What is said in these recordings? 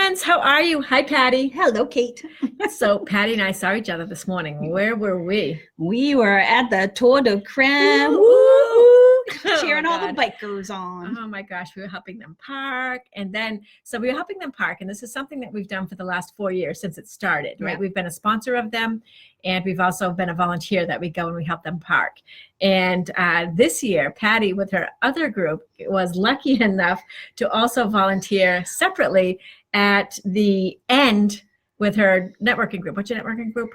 friends. How are you? Hi, Patty. Hello, Kate. So Patty and I saw each other this morning. Where were we? We were at the Tour de Crème, cheering all the bikers on. Oh my gosh, we were helping them park. So we were helping them park. And this is something that we've done for the last 4 years since it started, right? Yeah. We've been a sponsor of them. And we've also been a volunteer that we go and we help them park. And this year, Patty, with her other group, was lucky enough to also volunteer separately at the end with her networking group. What's your networking group?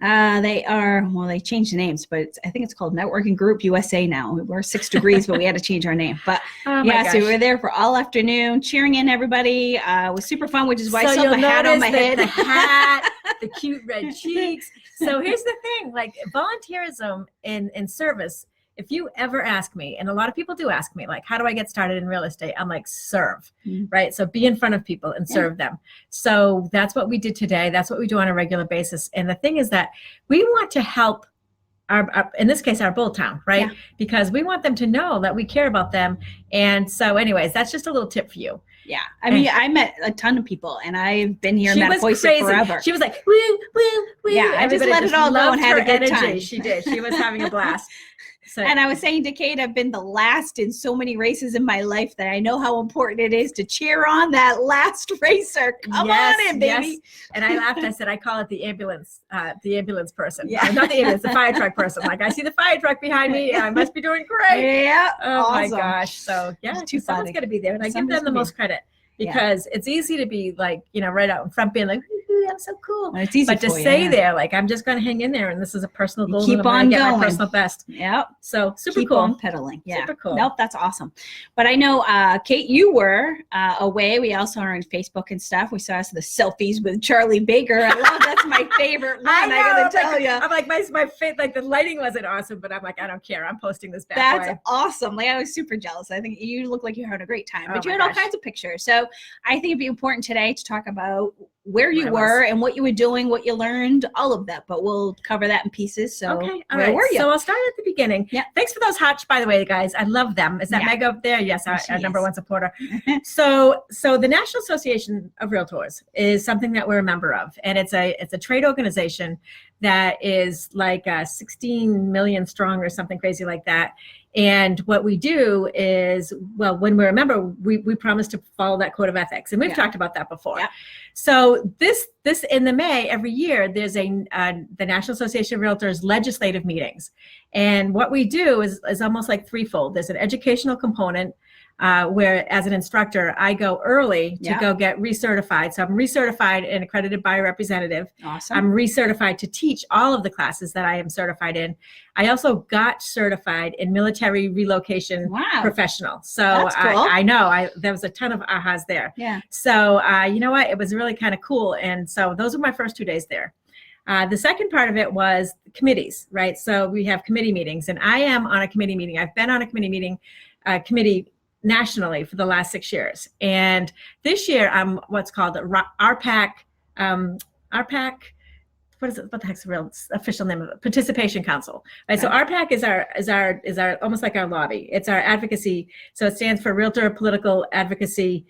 They changed the names, but I think it's called Networking Group USA now. We're 6 degrees, but we had to change our name. But so we were there for all afternoon, cheering in everybody. It was super fun, which is why I still have the hat on my head. The hat, the cute red cheeks. So here's the thing, like volunteerism in service, if you ever ask me, and a lot of people do ask me, like, how do I get started in real estate? I'm like, serve, right? So be in front of people and serve them. So that's what we did today. That's what we do on a regular basis. And the thing is that we want to help our in this case, our Bull Town, right? Yeah. Because we want them to know that we care about them. And so anyways, that's just a little tip for you. Yeah. I mean, I met a ton of people and I've been here in that voice forever. She was like, woo, woo, woo. Yeah, I just let it all go and had a good time. She did. She was having a blast. So, and I was saying to Kate, I've been the last in so many races in my life that I know how important it is to cheer on that last racer. Come on in, baby. Yes. And I laughed. I said, I call it the ambulance person. Yeah. Not the ambulance, the fire truck person. Like, I see the fire truck behind me. I must be doing great. Yeah. Oh, awesome. My gosh. So, yeah, someone's going to be there. And I give them the most credit because it's easy to be like, right out in front being like, I'm so cool. It's easy but to say there, like, I'm just going to hang in there, and this is a personal goal. Keep on going. My personal best. Yep. So super Keep cool. on pedaling. Yeah. Super cool. Nope, that's awesome. But I know, Kate, you were away. We also are on Facebook and stuff. We saw the selfies with Charlie Baker. I love that's my favorite one. I got to tell you. I'm like my face, like the lighting wasn't awesome, but I'm like, I don't care. I'm posting this back. That's awesome. Like, I was super jealous. I think you look like you're having a great time, but you had all kinds of pictures. So I think it'd be important today to talk about where you were and what you were doing, what you learned, all of that. But we'll cover that in pieces. So where were you? So I'll start at the beginning. Yeah. Thanks for those hearts, by the way, guys. I love them. Is that Meg up there? Yes, our number one supporter. So the National Association of Realtors is something that we're a member of, and it's a trade organization that is like 16 million strong or something crazy like that. And what we do is, well, when we're a member, we promise to follow that code of ethics. And we've talked about that before. Yeah. So this in the May, every year, there's the National Association of Realtors legislative meetings. And what we do is almost like threefold. There's an educational component, where as an instructor, I go early to go get recertified. So I'm recertified and accredited by a representative. Awesome. I'm recertified to teach all of the classes that I am certified in. I also got certified in military relocation professional. So that's cool. I know there was a ton of ahas there. Yeah. So you know what? It was really kind of cool. And so those were my first 2 days there. The second part of it was committees, right? So we have committee meetings, and I am on a committee meeting. I've been on a committee nationally for the last 6 years. And this year I'm what's called RPAC, what is it? What the heck's the real official name of it? Participation Council. Right. So RPAC is our almost like our lobby. It's our advocacy. So it stands for Realtor Political Advocacy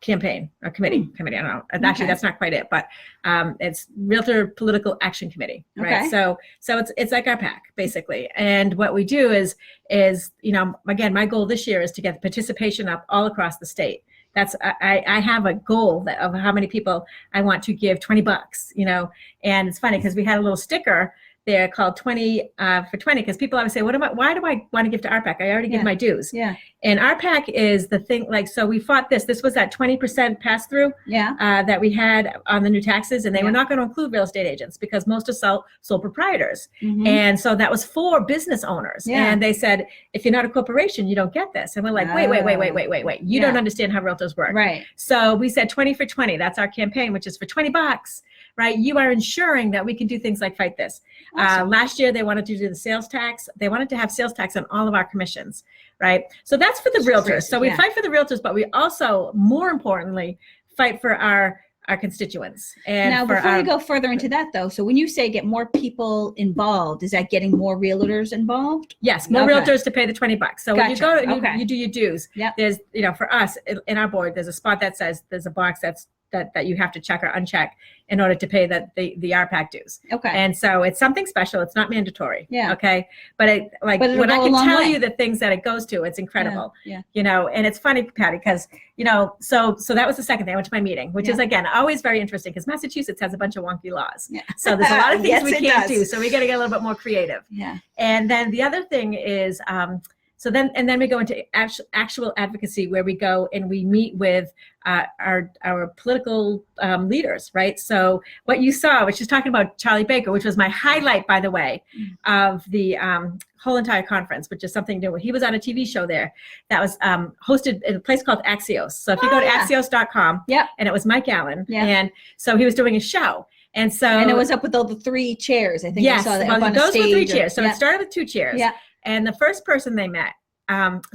Campaign or Committee. I don't know. Actually, that's not quite it, but it's Realtor Political Action Committee. Right. Okay. So it's like our PAC basically. And what we do is again, my goal this year is to get the participation up all across the state. That's I have a goal of how many people I want to give $20, and it's funny because we had a little sticker there called 20 for 20, because people always say, why do I want to give to RPAC? I already give my dues. Yeah. And RPAC is the thing, like, so we fought this was that 20% pass through that we had on the new taxes, and they were not going to include real estate agents because most are sole proprietors. Mm-hmm. And so that was for business owners. Yeah. And they said, if you're not a corporation, you don't get this. And we're like, wait. You don't understand how realtors work. Right. So we said 20 for 20. That's our campaign, which is for $20. Right, you are ensuring that we can do things like fight this. Awesome. Last year, they wanted to do the sales tax. They wanted to have sales tax on all of our commissions, right? So that's for the realtors. So we fight for the realtors, but we also, more importantly, fight for our constituents. And now, before we go further into that, though, so when you say get more people involved, is that getting more realtors involved? Yes, more realtors to pay the $20. So when you go, you do your dues. Yep. There's, for us in our board, there's a spot that says there's a box that's that you have to check or uncheck in order to pay the RPAC dues. Okay. And so it's something special. It's not mandatory. Yeah. Okay. But when I can tell you the things that it goes to, it's incredible. Yeah. You know, and it's funny, Patty, because, you know, so that was the second thing. I went to my meeting, which is, again, always very interesting because Massachusetts has a bunch of wonky laws. Yeah. So there's a lot of things we can't do. So we got to get a little bit more creative. Yeah. And then the other thing is, so then we go into actual advocacy, where we go and we meet with our political leaders, right? So what you saw, which is talking about Charlie Baker, which was my highlight, by the way, of the whole entire conference, which is something new. He was on a TV show there that was hosted in a place called Axios. So if you go to axios.com, and it was Mike Allen, and so he was doing a show. And it was up with all the 3 chairs. I think I saw that up on those a stage. Were 3 chairs. So it started with 2 chairs. Yeah. And the first person they met,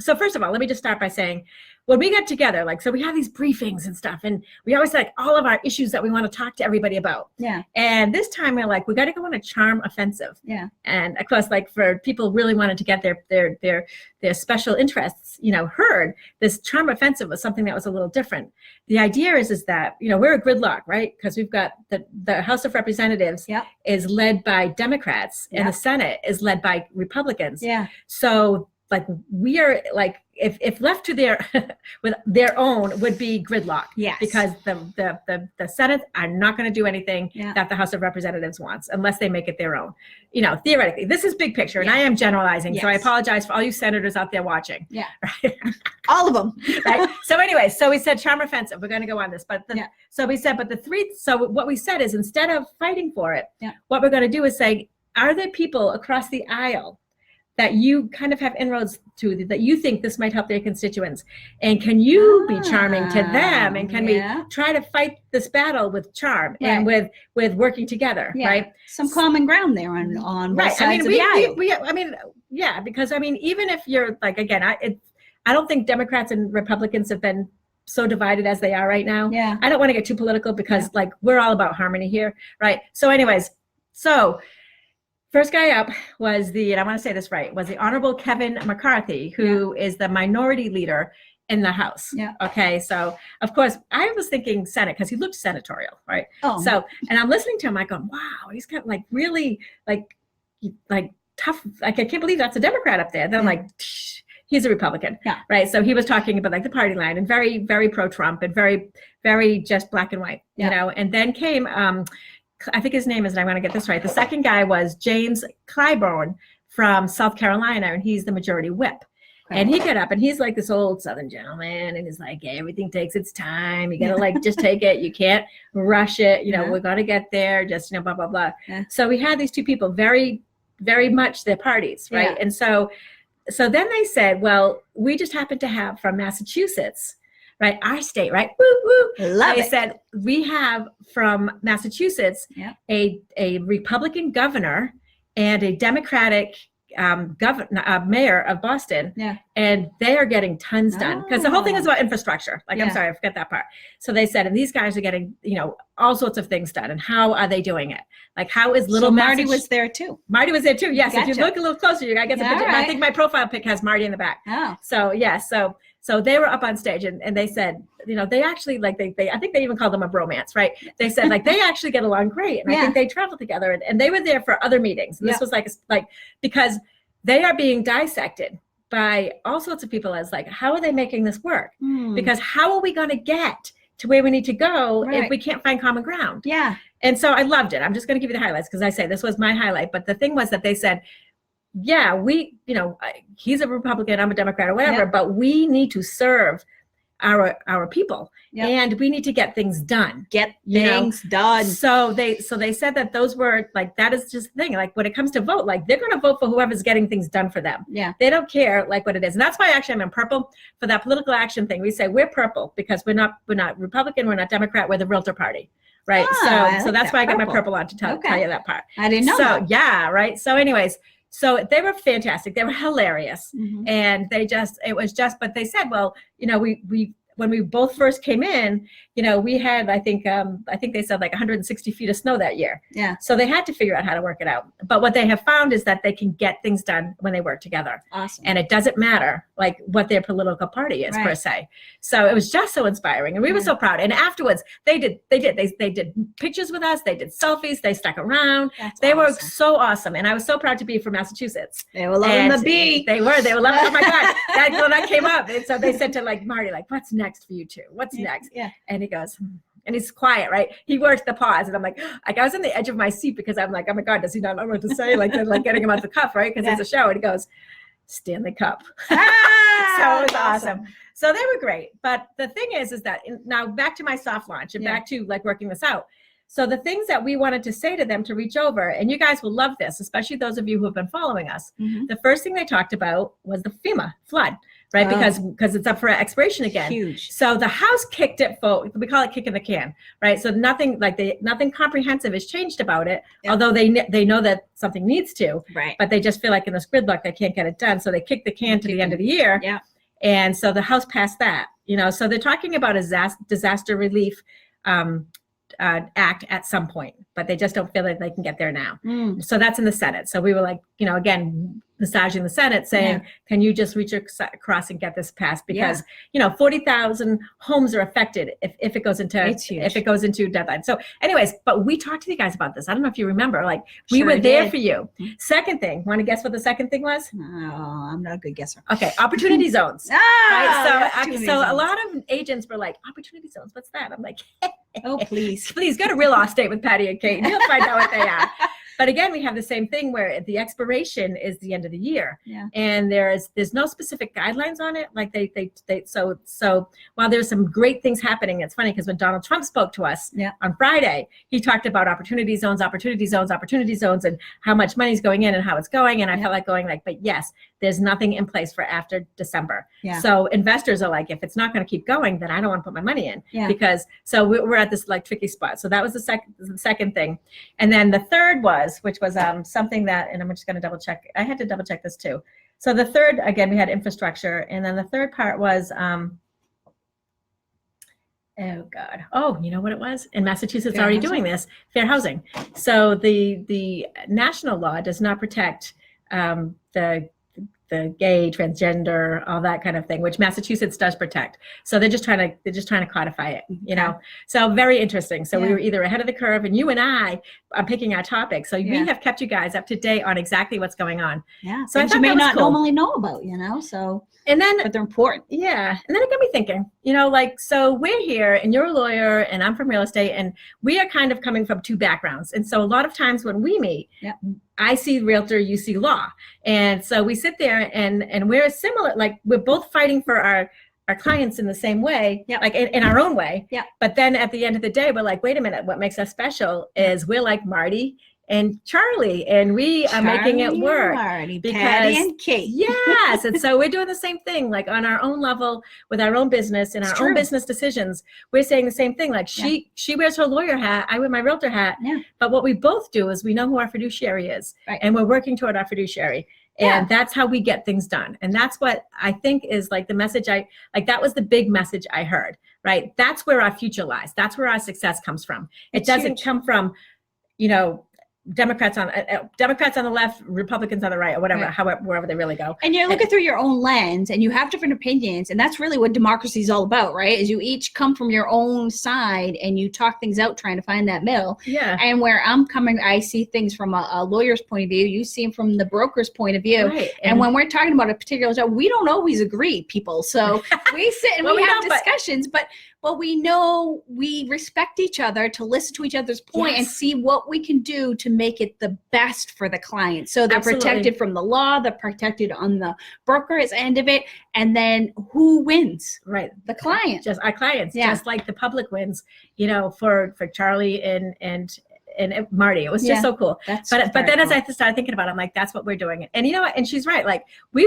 so first of all, let me just start by saying, when we got together, so we have these briefings and stuff, and we always all of our issues that we want to talk to everybody about. Yeah. And this time we're we got to go on a charm offensive. Yeah. And of course, for people really wanted to get their special interests, heard, this charm offensive was something that was a little different. The idea is that, we're a gridlock, right? Because we've got the House of Representatives is led by Democrats, and the Senate is led by Republicans. Yeah. So we are if left to with their own, would be gridlock. Yes. Because the Senate are not going to do anything that the House of Representatives wants unless they make it their own. Theoretically, this is big picture, and I am generalizing, so I apologize for all you senators out there watching. Yeah. Right? All of them. Right. So anyway, so we said charm offensive. We're going to go on this, so we said, so what we said is, instead of fighting for it, what we're going to do is say, are there people across the aisle that you kind of have inroads to, that you think this might help their constituents? And can you be charming to them? And can we try to fight this battle with charm and with working together, right? Some common ground there on both sides of the aisle. Because even if you're again, I don't think Democrats and Republicans have been so divided as they are right now. Yeah. I don't want to get too political because we're all about harmony here, right? So anyways, first guy up was and I want to say this right, was the Honorable Kevin McCarthy, who is the minority leader in the House. Yeah. Okay. So of course I was thinking Senate because he looked senatorial, right? Oh. So, and I'm listening to him, I go, wow, he's got really tough. I can't believe that's a Democrat up there. Then I'm like, he's a Republican. Yeah. Right. So he was talking about the party line and very, very pro-Trump and very, very just black and white, and then came, I think his name is, and I want to get this right, the second guy was James Clyburn from South Carolina, and he's the majority whip. Okay. And he got up, and he's this old Southern gentleman, and he's everything takes its time. You got to just take it. You can't rush it. We're going to get there, just, blah, blah, blah. Yeah. So we had these two people, very, very much their parties, right? Yeah. And so then they said, well, we just happen to have from Massachusetts, right? Our state, right? Woo, woo. Love it. Said we have from Massachusetts a Republican governor and a Democratic mayor of Boston, and they are getting tons done because the whole thing is about infrastructure. I'm sorry, I forgot that part. So they said, and these guys are getting all sorts of things done. And how are they doing it? How is little Marty was there too? Marty was there too. Yes, gotcha. If you look a little closer, you gotta get the picture. Right. I think my profile pic has Marty in the back. Oh, so so they were up on stage and they said, they actually they I think they even called them a bromance, right? They said they actually get along great. And I think they travel together and they were there for other meetings. And this was because they are being dissected by all sorts of people as how are they making this work? Because how are we going to get to where we need to go if we can't find common ground? Yeah. And so I loved it. I'm just going to give you the highlights because I say this was my highlight. But the thing was that they said, we, he's a Republican, I'm a Democrat or whatever, but we need to serve our people and we need to get things done. Get things done. So they said that those were that is just the thing. When it comes to vote, they're going to vote for whoever's getting things done for them. Yeah. They don't care what it is. And that's why actually I'm in purple for that political action thing. We say we're purple because we're not Republican, we're not Democrat, we're the realtor party. Right. So that's why I got my purple on to tell you that part. I didn't know that. Yeah. Right. So anyways, so they were fantastic. They were hilarious. Mm-hmm. And but they said, well, when we both first came in, we had, I think they said like 160 feet of snow that year. Yeah. So they had to figure out how to work it out. But what they have found is that they can get things done when they work together. Awesome. And it doesn't matter like what their political party is per se. So it was just so inspiring, and we were so proud. And afterwards, they did pictures with us. They did selfies. They stuck around. They were so awesome, and I was so proud to be from Massachusetts. They were loving the bee. They were loving. Oh my God! When I came up, and so they said to like Marty, like, "What's next for you two? What's next?" Yeah. And he goes, and he's quiet, right? He works the pause, and I'm like I was on the edge of my seat because I'm like, oh my God, does he not know what to say? Like getting him off the cuff, right? Because it's a show, and he goes, Stanley Cup. So it was awesome. So they were great. But the thing is that now back to my soft launch and back to like working this out. So the things that we wanted to say to them to reach over, and you guys will love this, especially those of you who have been following us. The first thing they talked about was the FEMA flood, right? Because it's up for expiration again. Huge. So the House kicked it we call it kicking the can, right? So nothing comprehensive has changed about it, although they know that something needs to, right? But they just feel like in this gridlock they can't get it done, so they kick the can to the end of the year. Yeah. And so the House passed that, so they're talking about a disaster relief act at some point, but they just don't feel like they can get there now. So that's in the Senate. So we were like, again, massaging the Senate saying, can you just reach across and get this passed? Because, 40,000 homes are affected if it goes into deadline. So anyways, but we talked to you guys about this. I don't know if you remember, like we were there for you. Second thing, want to guess what the second thing was? Oh, I'm not a good guesser. Okay. Opportunity zones. Right? So a lot of agents were like, opportunity zones, what's that? I'm like, oh, please go to ReaLAWstate with Patti and Kate and you'll find out what they are. But again, we have the same thing where the expiration is the end of the year, and there's no specific guidelines on it. Like so while there's some great things happening, it's funny because when Donald Trump spoke to us on Friday, he talked about opportunity zones, and how much money's going in and how it's going. And I felt like going like, but yes, there's nothing in place for after December. So investors are like, if it's not going to keep going, then I don't want to put my money in because so we're at this like tricky spot. So that was the second thing, and then the third which was something that, and I'm just going to double check. I had to double check this too. So the third, again, we had infrastructure. And then the third part was, oh God. Oh, you know what it was? In Massachusetts already doing this, fair housing. So the national law does not protect the gay, transgender, all that kind of thing, which Massachusetts does protect. So they're just trying to codify it, So very interesting. So we were either ahead of the curve, and you and I are picking our topics. So we have kept you guys up to date on exactly what's going on. Yeah. So you may not normally know about, so. And then, but they're important. Yeah. And then it got me thinking, so we're here and you're a lawyer and I'm from ReaLAWstate, and we are kind of coming from two backgrounds. And so a lot of times when we meet, I see realtor, you see law. And so we sit there and we're similar, like we're both fighting for our clients in the same way, like in our own way. But then at the end of the day, we're like, wait a minute, what makes us special is we're like Marty and Charlie, and we are making it work. Because Patti and Kate. Yes. And so we're doing the same thing, like on our own level with our own business and our own business decisions. We're saying the same thing. Like she wears her lawyer hat, I wear my realtor hat. But what we both do is we know who our fiduciary is, and we're working toward our fiduciary. And that's how we get things done. And that's what I think is like the message that was the big message I heard, right? That's where our future lies. That's where our success comes from. It doesn't come from, Democrats on the left, Republicans on the right, or whatever, wherever they really go. And you're looking through your own lens, and you have different opinions, and that's really what democracy is all about, right? Is you each come from your own side, and you talk things out, trying to find that middle. Yeah. And where I'm coming, I see things from a lawyer's point of view. You see them from the broker's point of view. Right. And when we're talking about a particular job, we don't always agree, people. So we sit and we have discussions, but we know we respect each other to listen to each other's point and see what we can do to make it the best for the client. So they're protected from the law, they're protected on the broker's end of it. And then who wins? Right. The client. Just our clients, just like the public wins, for Charlie and Marty. It was just so cool. But then as I started thinking about it, I'm like, that's what we're doing. And you know what? And she's right. Like we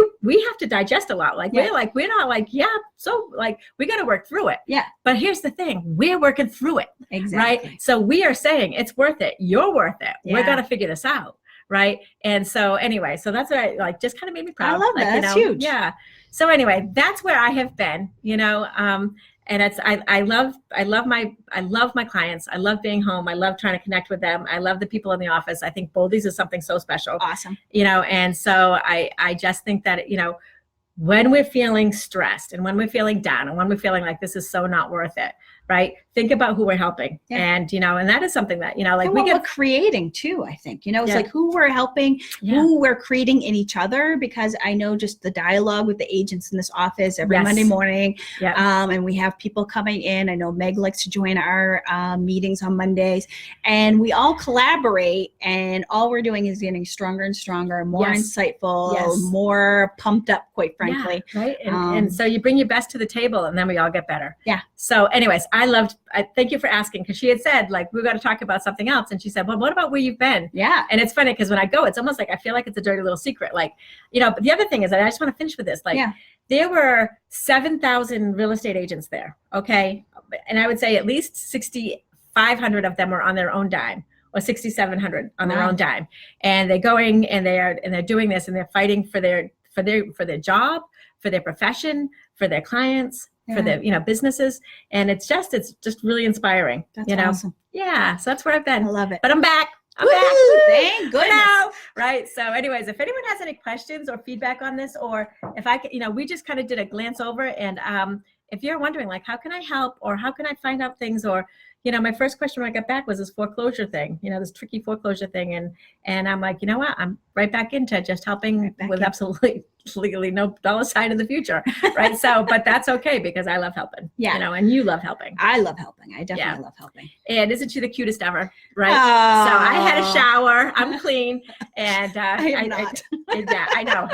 have to digest a lot. Like we're not like, so like we got to work through it. Yeah. But here's the thing. We're working through it. Exactly. Right. So we are saying it's worth it. You're worth it. Yeah. We're going to figure this out. Right. And so anyway, so that's what I just kind of made me proud. I love that. That's huge. Yeah. So anyway, that's where I have been, And I love my clients. I love being home. I love trying to connect with them. I love the people in the office. I think Boldy's is something so special. Awesome. And so I just think that, when we're feeling stressed and when we're feeling down and when we're feeling like this is so not worth it, right? Think about who we're helping. And, and that is something that, like we're creating too, I think, it's like who we're helping, Yeah. who we're creating in each other, because I know just the dialogue with the agents in this office every Yes. Monday morning. Yeah. And we have people coming in. I know Meg likes to join our meetings on Mondays, and we all collaborate, and all we're doing is getting stronger and stronger, more Yes. insightful, Yes. more pumped up, quite frankly. Yeah, right. And so you bring your best to the table, and then we all get better. Yeah. So anyways, thank you for asking, because she had said, like, we've got to talk about something else. And she said, well, what about where you've been? Yeah. And it's funny because when I go, it's almost like I feel like it's a dirty little secret. Like, but the other thing is that I just want to finish with this. Like, there were 7,000 real estate agents there. Okay. And I would say at least 6,500 of them were on their own dime, or 6,700 on their own dime. And they're going and they're doing this, and they're fighting for their job, for their profession, for their clients, for their businesses. And it's just really inspiring. That's awesome. Yeah. So that's where I've been. I love it. But I'm back. Thank goodness. Now, right. So anyways, if anyone has any questions or feedback on this, or if I could, we just kind of did a glance over, and if you're wondering, like, how can I help, or how can I find out things, or my first question when I got back was this foreclosure thing, this tricky foreclosure thing. And I'm like, you know what? I'm right back into just helping with absolutely legally no dollar sign in the future. Right. So, but that's okay, because I love helping. Yeah. And you love helping. I love helping. I definitely love helping. And isn't she the cutest ever? Right. Oh. So I had a shower. I'm clean. And I am not. I know.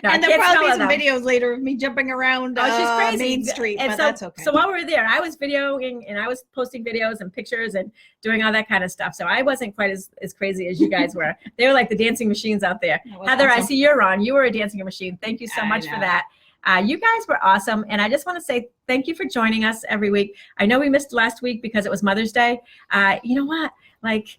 No, and there'll probably be some videos later of me jumping around she's crazy. Main Street, and but so, that's okay. So while we were there, I was videoing, and I was posting videos and pictures and doing all that kind of stuff. So I wasn't quite as crazy as you guys were. They were like the dancing machines out there. Heather, awesome. I see you're on. You were a dancing machine. Thank you so much for that. You guys were awesome. And I just want to say thank you for joining us every week. I know we missed last week because it was Mother's Day. You know what? Like,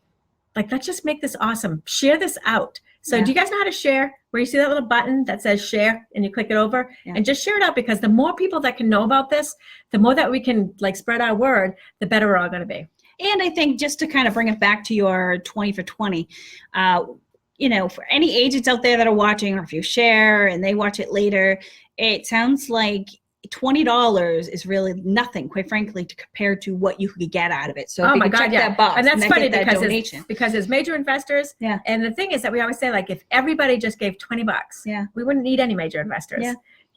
let's just make this awesome. Share this out. So do you guys know how to share? Where you see that little button that says share, and you click it over, and just share it out, because the more people that can know about this, the more that we can spread our word, the better we're all going to be. And I think, just to kind of bring it back to your 20 for 20, for any agents out there that are watching, or if you share and they watch it later, it sounds like $20 is really nothing, quite frankly, to compare to what you could get out of it. So if you could check that box, and that's funny that because as major investors, and the thing is that we always say, like, if everybody just gave $20, we wouldn't need any major investors,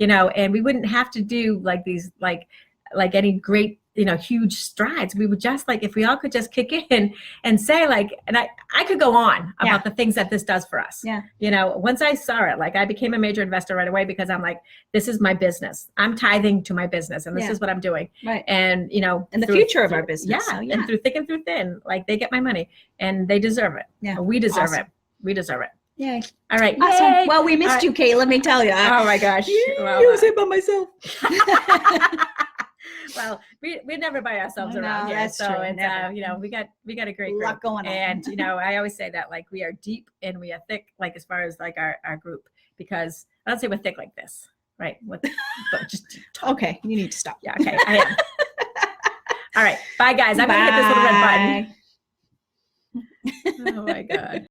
and we wouldn't have to do like these like any great huge strides. We would just, if we all could just kick in and say, and I could go on about the things that this does for us. Once I saw it, I became a major investor right away, because I'm like, this is my business. I'm tithing to my business, and this is what I'm doing. Right. And, and the future of our business. Yeah. And through thick and through thin, they get my money, and they deserve it. Yeah. We deserve it. We deserve it. Yay. All right. Awesome. Yay. Well, we missed you, Kate. Let me tell you. Oh my gosh. I was here by myself. Well, we're never by ourselves around here. That's so true. it's we got a great group. Lot going on. And I always say that we are deep and we are thick, as far as our group, because I don't say we're thick like this, right? But just okay, you need to stop. Yeah, okay, I am. All right, bye guys. I'm gonna hit this little red button. Oh my God.